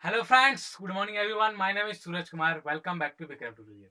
Hello friends, good morning everyone. My name is Suraj Kumar. Welcome back to Vikram tutorial.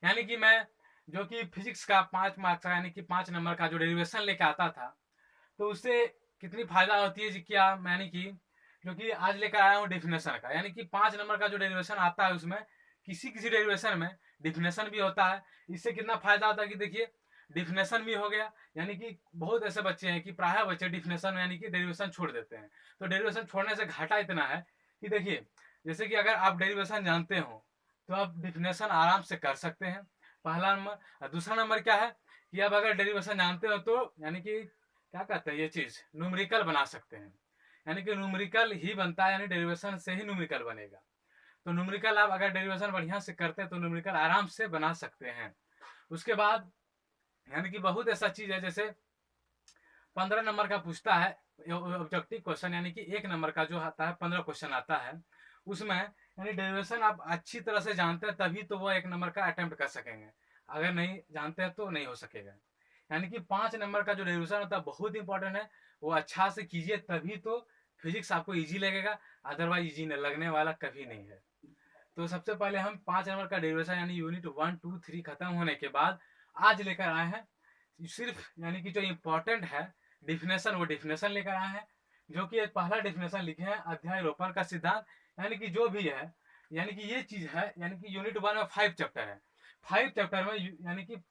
यानी कि मैं जो कि फिजिक्स का 5 मार्क्स का यानी कि 5 नंबर का जो डेरिवेशन लेके आता था, तो उससे कितनी फायदा होती है जी क्या, यानी कि जो कि आज लेकर आया हूँ डिफिनेशन का। यानी कि 5 नंबर का जो डेरिवेशन आता है उसमें किसी किसी डेरिवेशन में डिफिनेशन भी होता है। इससे कितना फायदा होता है कि देखिए, डिफिनेशन भी हो गया। यानी कि बहुत ऐसे बच्चे हैं कि प्रायः बच्चे डिफिनेशन यानी कि डेरिवेशन छोड़ देते हैं। तो डेरिवेशन छोड़ने से घाटा इतना है कि देखिए, जैसे कि अगर आप डेरिवेशन जानते हो तो आप डिफिनेशन आराम से कर सकते हैं, पहला नंबर। दूसरा नंबर क्या है कि आप अगर डेरिवेशन जानते हो तो यानी कि क्या कहते हैं, ये चीज न्यूमेरिकल बना सकते हैं। यानी कि न्यूमेरिकल ही बनता है, यानी डेरिवेशन से ही न्यूमेरिकल बनेगा। तो न्यूमेरिकल आप अगर डेरिवेशन बढ़िया से करते हैं तो न्यूमेरिकल आराम से बना सकते हैं। उसके बाद यानी कि बहुत ऐसा चीज है, जैसे 15 नंबर का पूछता है ऑब्जेक्टिव क्वेश्चन, यानी कि 1 नंबर का जो आता है 15 क्वेश्चन आता है उसमें, यानी डेरिवेशन आप अच्छी तरह से जानते हैं तभी तो वो 1 नंबर का अटेम्प्ट कर सकेंगे। अगर नहीं जानते हैं तो नहीं हो सकेगा। यानी कि 5 नंबर का जो डेरिवेशन होता है बहुत इंपॉर्टेंट है। वो अच्छा से कीजिए तभी तो फिजिक्स आपको इजी लगेगा, अदरवाइज इजी लगने वाला कभी नहीं है। तो सबसे पहले हम 5 नंबर का डेरिवेशन यानी यूनिट 1 2 3 खत्म होने के बाद आज लेकर आए हैं सिर्फ, यानी कि जो इम्पोर्टेंट है डिफिनेशन, वो डिफिनेशन लेकर आए हैं। जो कि पहला डिफिनेशन लिखे हैं अध्यारोपण का सिद्धांत। यानी कि जो भी है, यानी कि ये चीज है, यानी कि यूनिट 1 में 5 चैप्टर है। 5 चैप्टर में यानी कि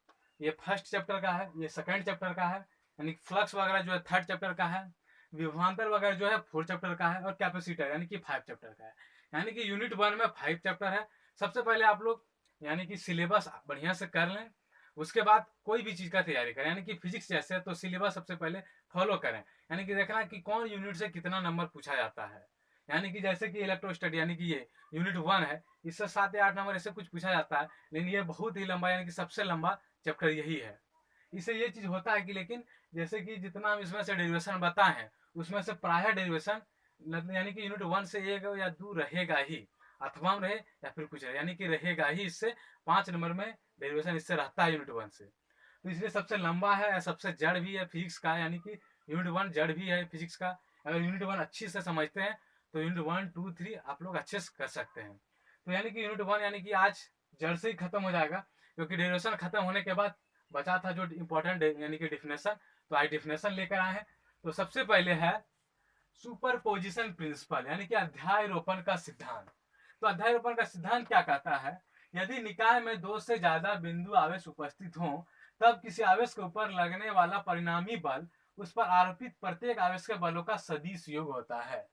ये फर्स्ट चैप्टर का है, ये सेकंड चैप्टर का है, यानी फ्लक्स वगैरह जो है थर्ड चैप्टर का है, विभवांतर वगैरह जो है 4 चैप्टर का है, और कैपेसिटर यानी कि 5 चैप्टर का है। यानी कि यूनिट 1 में 5 चैप्टर है। सबसे पहले आप लोग यानी कि सिलेबस बढ़िया से कर लें। उसके बाद कोई भी चीज का तैयारी करें, यानी कि फिजिक्स जैसे तो सिलेबस सबसे पहले फॉलो करें। यानी कि देखना कि कौन यूनिट से कितना नंबर पूछा जाता है। यानी कि जैसे कि इलेक्ट्रोस्टैटिक यानी कि ये यूनिट 1 है, इससे 7 या 8 नंबर ऐसे कुछ पूछा जाता है, लेकिन ये बहुत ही लंबा यानी कि सबसे लंबा चैप्टर यही है। इससे ये चीज होता है कि लेकिन जैसे कि जितना हम इसमें से डेरिवेशन बताए हैं उसमें से प्राय डेरिवेशन यानी कि यूनिट 1 से 1 या 2 रहेगा ही, अथवा रहे या फिर कुछ रहे, यानी कि रहेगा ही। इससे 5 नंबर में डेरिवेशन इससे रहता है यूनिट 1 से। तो इसलिए सबसे लंबा है या सबसे जड़ भी है फिजिक्स का, यानी कि यूनिट 1 जड़ भी है फिजिक्स का। अगर यूनिट 1 अच्छी से समझते हैं तो यूनिट 1 2 3 आप लोग अच्छे से कर सकते हैं। तो यानी कि यूनिट 1 यानी कि आज जड़ से ही खत्म हो जाएगा, क्योंकि डेरिवेशन खत्म होने के बाद बचा था जो इम्पोर्टेंट यानी कि डिफिनेशन। तो आज डिफिनेशन लेकर आए हैं। तो सबसे पहले है सुपरपोजिशन प्रिंसिपल, यानी कि अध्यारोपण का सिद्धांत। तो अध्यारोपण का सिद्धांत क्या कहता है, यदि निकाय में 2 से ज्यादा बिंदु आवेश उपस्थित हो तब किसी आवेश के ऊपर लगने वाला परिणामी बल उस पर आरोपित प्रत्येक आवेश के बलों का सदिश योग होता है।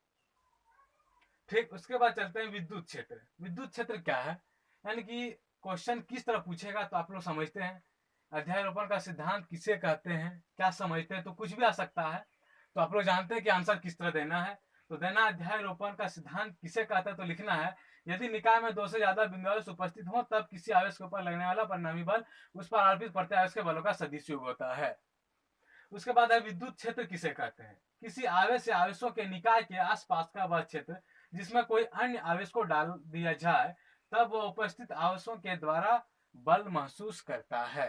ठीक, उसके बाद चलते हैं विद्युत क्षेत्र। विद्युत क्षेत्र क्या है, यानी कि क्वेश्चन किस तरह पूछेगा तो आप लोग समझते हैं। अध्यारोपण का सिद्धांत किसे कहते हैं, क्या समझते हैं, तो कुछ भी आ सकता है। तो आप लोग जानते हैं कि आंसर किस तरह देना है। तो देना अध्यारोपण का सिद्धांत किसे कहते हैं, तो लिखना है यदि निकाय में 2 से ज्यादा बिंदु आवेश उपस्थित हो तब किसी आवेश के ऊपर लगने वाला परिणामी बल उस पर आरोपित प्रत्येक आवेश के बलों का सदिश योग होता है। उसके बाद है विद्युत क्षेत्र किसे कहते हैं, किसी आवेश या आवेशों के निकाय के आसपास का वह क्षेत्र जिसमें कोई अन्य आवेश को डाल दिया जाए तब वह उपस्थित आवेशों के द्वारा बल महसूस करता है।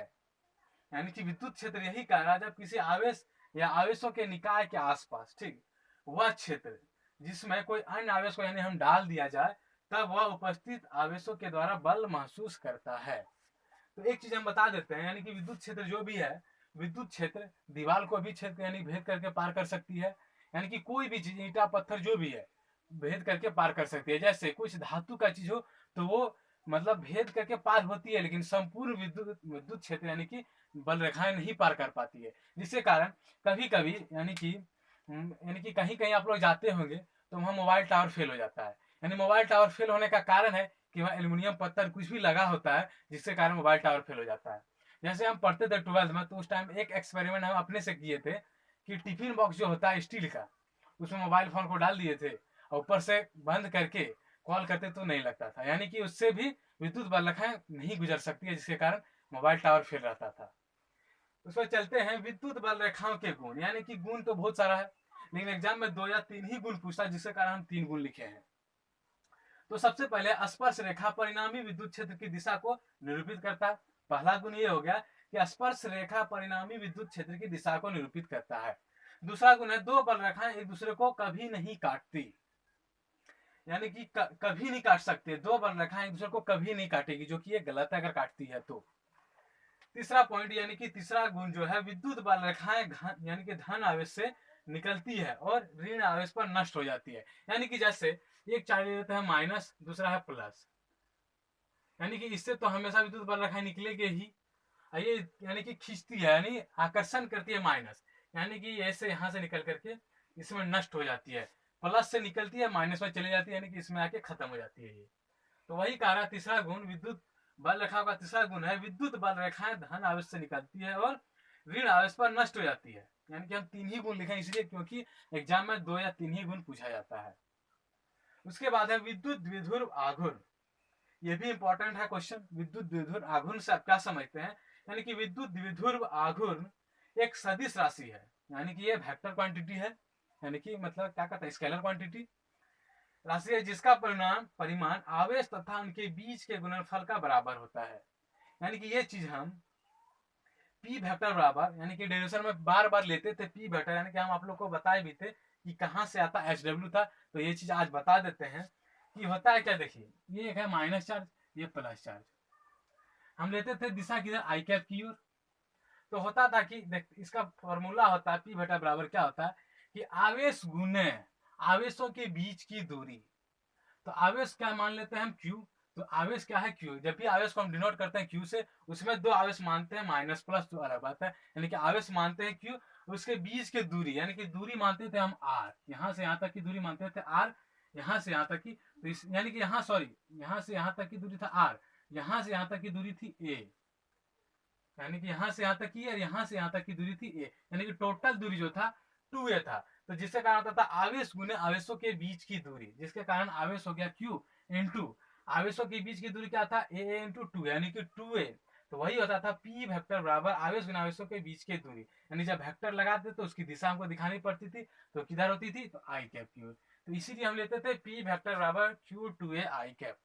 यानी कि विद्युत क्षेत्र यही कह रहा है जब किसी आवेश या आवेशों के निकाय के आसपास, ठीक, वह क्षेत्र जिसमें कोई अन्य आवेश को यानी हम डाल दिया जाए तब वह उपस्थित आवेशों के द्वारा बल महसूस करता है। तो एक चीज हम बता देते हैं, यानी कि विद्युत क्षेत्र जो भी है, विद्युत क्षेत्र दीवार को भी छेद यानी भेद करके पार कर सकती है। यानी कि कोई भी चीज ईंटा पत्थर जो भी है भेद करके पार कर सकती है। जैसे कुछ धातु का चीज हो तो वो मतलब भेद करके पार होती है, लेकिन संपूर्ण विद्युत विद्युत क्षेत्र यानी कि बल रेखाएं नहीं पार कर पाती है। जिसके कारण कभी कभी यानी कि कहीं कहीं आप लोग जाते होंगे तो वहां मोबाइल टावर फेल हो जाता है। यानी मोबाइल टावर फेल होने का कारण है कि वहाँ एल्यूमिनियम पत्थर कुछ भी लगा होता है जिसके कारण मोबाइल टावर फेल हो जाता है। जैसे हम पढ़ते थे 12th में, तो उस टाइम एक एक्सपेरिमेंट हम अपने से किए थे कि टिफिन बॉक्स जो होता है स्टील का, उसमें मोबाइल फोन को डाल दिए थे और ऊपर से बंद करके कॉल करते तो नहीं लगता था। यानी कि उससे भी विद्युत बल रेखाएं नहीं गुजर सकती है, जिसके कारण मोबाइल टावर फेल रहता था। उस पर चलते हैं विद्युत बल रेखाओं के गुण। यानी कि गुण तो बहुत सारा है, लेकिन एग्जाम में 2 या 3 ही गुण पूछता है, जिसके कारण हम 3 गुण लिखे हैं। तो सबसे पहले स्पर्श रेखा परिणामी विद्युत क्षेत्र की दिशा को निरूपित करता है। पहला गुण ये हो गया कि स्पर्श रेखा परिणामी विद्युत क्षेत्र की दिशा को निरूपित करता है। दूसरा गुण है दो बल रेखाएं एक दूसरे को कभी नहीं काटती। यानी कि कभी नहीं काट सकते, दो बल रेखाएं एक दूसरे को कभी नहीं काटेगी, जो कि ये गलत है अगर काटती है तो। तीसरा पॉइंट यानी कि तीसरा गुण जो है, विद्युत बल रेखाएं यानी कि धन आवेश से निकलती है और ऋण आवेश पर नष्ट हो जाती है। यानी कि जैसे एक चार्ज ले लेते हैं माइनस, दूसरा है प्लस, यानी कि इससे तो हमेशा विद्युत बल रेखाएं निकलेगी ही। ये यानी कि खींचती है, यानी आकर्षण करती है माइनस, यानी कि ऐसे यहाँ से निकल करके इसमें नष्ट हो जाती है, प्लस से निकलती है माइनस में चली जाती है, यानी कि इसमें आके खत्म हो जाती है ये। तो वही कह रहा तीसरा गुण विद्युत बल रेखाओं का तीसरा गुण है, विद्युत बल रेखाएं धन आवेश से निकलती है और ऋण आवेश पर नष्ट हो जाती है। यानी कि हम तीन ही गुण लिखें इसलिए क्योंकि एग्जाम में 2 या 3 ही गुण पूछा जाता है। उसके बाद है विद्युत द्विध्रुव आघूर्ण, ये भी इंपॉर्टेंट है क्वेश्चन। विद्युत द्विध्रुव आघूर्ण से आप क्या समझते हैं? यानी कि विद्युत द्विध्रुव आघूर्ण एक सदिश राशि है, यानी कि ये वेक्टर क्वांटिटी है, यानी कि मतलब क्या कहता है, स्केलर क्वांटिटी राशि है, जिसका परिमाण आवेश तथा उनके बीच के गुणनफल का बराबर होता है। यानी कि ये चीज हम पी वेक्टर बराबर, यानी कि डेरिवेशन में बार बार लेते थे पी वेक्टर, यानी कि हम आप लोग को बताए भी थे कि कहां से आता एच डब्ल्यू था, तो ये चीज आज बता देते हैं कि होता है क्या। देखिए ये एक है माइनस चार्ज, ये प्लस चार्ज, हम लेते थे दिशा किधर, आई कैप की ओर। तो होता था कि देख इसका फॉर्मूला होता है पी वेक्टर बराबर क्या होता है कि आवेश गुने आवेशों के बीच की दूरी। तो आवेश क्या मान लेते हैं हम, क्यू। तो आवेश क्या है, क्यू। जब भी आवेश को हम डिनोट करते हैं क्यू से, उसमें दो आवेश मानते हैं, माइनस प्लस, तो अलग बात है। यानी कि आवेश मानते हैं क्यू, उसके बीच की दूरी, यानी कि दूरी मानते थे हम आर, यहां से यहां तक की दूरी मानते थे आर, यहां से यहां तक की, तो इस यानी कि यहाँ सॉरी, यहां से यहां तक की दूरी था आर, यहां से यहां तक की दूरी थी ए, यानी कि यहां से यहां तक की और यहां से यहां तक की दूरी थी ए, यानी कि टोटल दूरी जो था 2a था। तो जिसके कारण होता था आवेश गुने आवेशों के बीच की दूरी, जिसके कारण आवेश हो गया q इंटू आवेशों के बीच की दूरी क्या था, a इंटू टू, यानी कि 2a। तो वही होता था p वेक्टर बराबर आवेश गुना आवेशों के बीच की दूरी, यानी जब वेक्टर लगाते तो उसकी दिशा हमको दिखानी पड़ती थी, तो किधर होती थी, तो आई कैप की ओर। तो इसीलिए हम लेते थे p वेक्टर बराबर q2a आई कैप।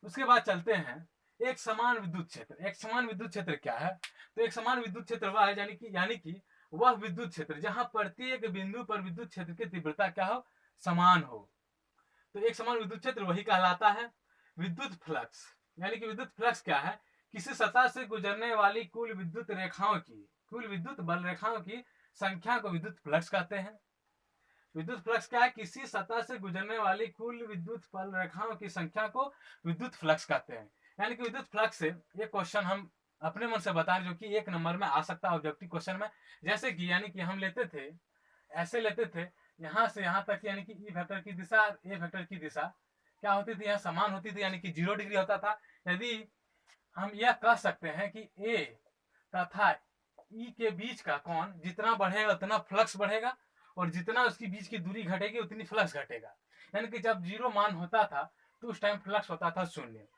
उसके बाद चलते हैं एक समान विद्युत क्षेत्र। एक समान विद्युत क्षेत्र क्या है? तो एक समान विद्युत क्षेत्र वह है यानी कि वह विद्युत क्षेत्र जहां प्रत्येक बिंदु पर विद्युत क्षेत्र की तीव्रता क्या हो, समान हो। तो एक समान विद्युत क्षेत्र वही कहलाता है। विद्युत फ्लक्स, यानी कि विद्युत फ्लक्स क्या है, किसी सतह से गुजरने वाली कुल विद्युत रेखाओं की, कुल विद्युत बल रेखाओं की संख्या को विद्युत फ्लक्स कहते हैं। विद्युत फ्लक्स क्या है, किसी सतह से गुजरने वाली कुल विद्युत बल रेखाओं की संख्या को विद्युत फ्लक्स कहते हैं। यानी कि विद्युत फ्लक्स से ये क्वेश्चन हम अपने मन से बता रहे, जो कि 1 नंबर में आ सकता है ऑब्जेक्टिव क्वेश्चन में। जैसे कि यानी कि हम लेते थे, ऐसे लेते थे, यहां से यहां तक, यानी कि ई वेक्टर की दिशा ए वेक्टर की दिशा क्या होती थी, यहाँ समान होती थी, यानी कि 0 डिग्री होता था। यदि हम यह कह सकते हैं कि ए तथा ई के बीच का कोण जितना बढ़ेगा उतना फ्लक्स बढ़ेगा, और जितना उसकी बीच की दूरी घटेगी उतनी फ्लक्स घटेगा। यानी कि जब 0 मान होता था तो उस टाइम फ्लक्स होता था 0।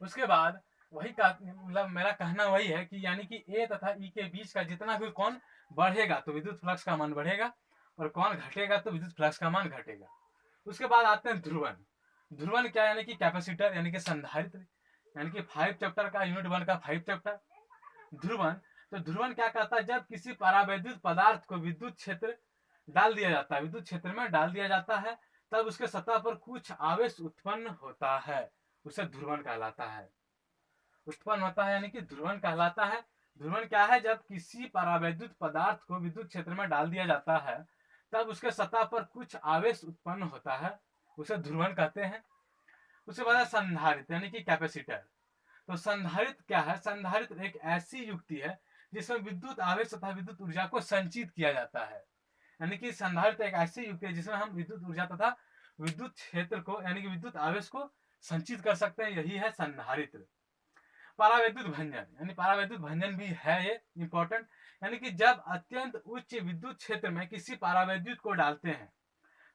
उसके बाद वही मतलब मेरा कहना वही है कि यानी कि ए तथा ई के बीच का जितना भी कोण बढ़ेगा तो विद्युत फ्लक्स का मान बढ़ेगा, और कोण घटेगा तो विद्युत फ्लक्स का मान घटेगा। उसके बाद आते हैं ध्रुवन। ध्रुवन क्या, यानी कि कैपेसिटर, यानी कि संधारित्र, यानी कि 5 चैप्टर का यूनिट 1 का 5 चैप्टर ध्रुवन। तो ध्रुवन क्या कहता है, जब किसी परावैद्युत पदार्थ को विद्युत क्षेत्र डाल दिया जाता है, विद्युत क्षेत्र में डाल दिया जाता है, तब उसके सतह पर कुछ आवेश उत्पन्न होता है, उसे ध्रुवन कहलाता है। उत्पन्न होता है यानी कि ध्रुवन कहलाता है। ध्रुवन क्या है, जब किसी परावैद्युत पदार्थ को विद्युत क्षेत्र में डाल दिया जाता है तब उसके सतह पर कुछ आवेश उत्पन्न होता है, उसे ध्रुवन कहते हैं। उसके बाद संधारित्र यानी कि कैपेसिटर। तो संधारित्र क्या है, संधारित्र एक ऐसी युक्ति है जिसमें विद्युत आवेश तथा विद्युत ऊर्जा को संचित किया जाता है। यानी कि संधारित्र एक ऐसी युक्ति है जिसमें हम विद्युत ऊर्जा तथा विद्युत क्षेत्र को, यानी कि विद्युत आवेश को संचित कर सकते हैं, यही है संधारित्र। परावैद्युत भंजन, यानी परावैद्युत भंजन भी है ये इंपॉर्टेंट, यानी कि जब अत्यंत उच्च विद्युत क्षेत्र में किसी परावैद्युत को डालते हैं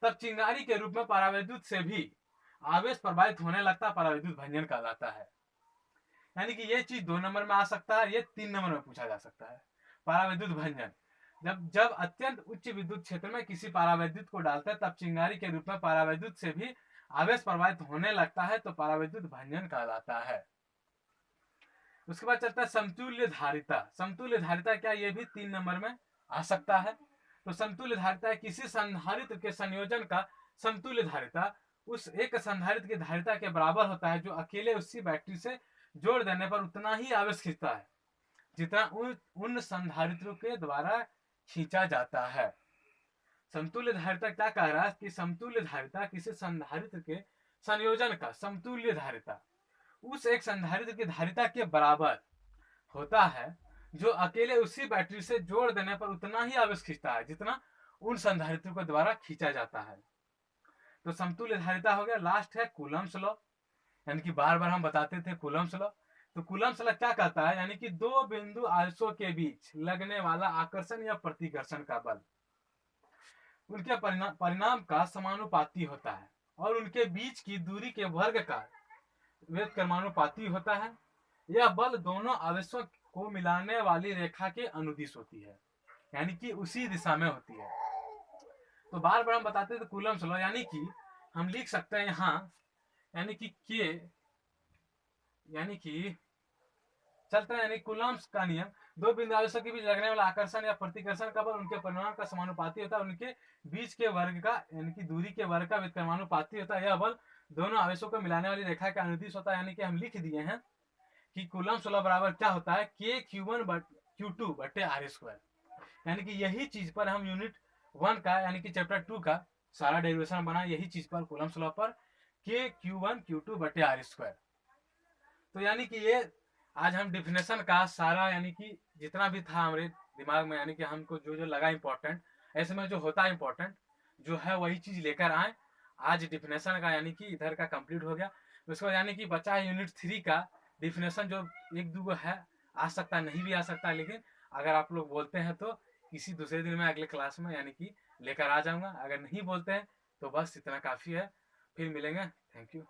तब चिंगारी के रूप में परावैद्युत से भी आवेश प्रवाहित होने लगता, परावैद्युत भंजन कहलाता है। यानी कि ये चीज 2 नंबर में आ सकता है, ये 3 नंबर में पूछा जा सकता है। परावैद्युत भंजन, जब जब अत्यंत उच्च विद्युत क्षेत्र में किसी परावैद्युत को डालता है तब चिंगारी के रूप में परावैद्युत से भी आवेश प्रवाहित होने लगता है, तो परावैद्युत भंजन कहलाता है। उसके बाद चलता है समतुल्य धारिता। समतुल्य धारिता क्या, ये भी 3 नंबर में आ सकता है। तो समतुल्य धारिता किसी संधारित्र के संयोजन का समतुल्य धारिता उस एक संधारित्र की धारिता के बराबर होता है जो अकेले उसी बैटरी से जोड़ देने पर उतना ही आवेश खींचता है जितना उन संधारित्रों के द्वारा खींचा जाता है। समतुल्य धारिता क्या कह रहा है कि समतुल्य धारिता किसी संधारित्र के संयोजन का समतुल्य धारिता उस एक संधारित्र की धारिता के बराबर होता है जो अकेले उसी बैटरी से जोड़ देने पर उतना ही आवेश खींचता है जितना उन संधारित्रों के द्वारा खींचा जाता है। तो समतुल्य धारिता हो गया। लास्ट है कूलम्ब्स लॉ, यानी कि बार बार हम बताते थे कूलम्ब्स लॉ। तो कूलम्ब्स लॉ क्या कहता है, यानी कि दो बिंदु आवेशों के बीच लगने वाला आकर्षण या प्रतिकर्षण का बल उनके परिणाम का समानुपाती होता है और उनके बीच की दूरी के वर्ग का व्युत्क्रमानुपाती होता है। यह बल दोनों आवेशों को मिलाने वाली रेखा के अनुदिश होती है, यानी कि उसी दिशा में होती है। तो बार बार हम बताते थे कूलम्ब्स लॉ, यानी कि हम लिख सकते हैं यहाँ, यानी कि के, यानी कि चलते हैं, यानी कूलम्ब्स का नियम दो बिंदु आवेशों के बीच लगने वाला आकर्षण या प्रतिकर्षण का बल उनके परिमाण का समानुपाती होता है, उनके बीच के वर्ग का यानी कि दूरी के वर्ग का व्युत्क्रमानुपाती होता है। यह बल दोनों आवेशों को मिलाने वाली रेखा का अनुदिश होता है, यानी कि हम लिख दिए हैं कि कूलम्ब्स लॉ बराबर क्या होता है, के Q1Q2 बटे आर स्क्वायर। यानी कि यही चीज पर हम यूनिट 1 का यानी कि चैप्टर 2 का सारा डेरिवेशन बना, यही चीज पर कूलम्ब्स लॉ पर के Q1Q2 बटे आर स्क्वायर। तो यानी कि ये आज हम डिफिनेशन का सारा यानी कि जितना भी था हमारे दिमाग में, यानी कि हमको जो जो लगा इंपॉर्टेंट, ऐसे में जो होता है इंपॉर्टेंट जो है वही चीज लेकर आए आज डिफिनेशन का, यानी कि इधर का कंप्लीट हो गया। उसको यानी कि बचा है यूनिट 3 का डिफिनेशन, जो एक दो है, आ सकता नहीं भी आ सकता, लेकिन अगर आप लोग बोलते हैं तो किसी दूसरे दिन में अगले क्लास में यानी कि लेकर आ जाऊंगा। अगर नहीं बोलते हैं तो बस इतना काफी है। फिर मिलेंगे। Thank you.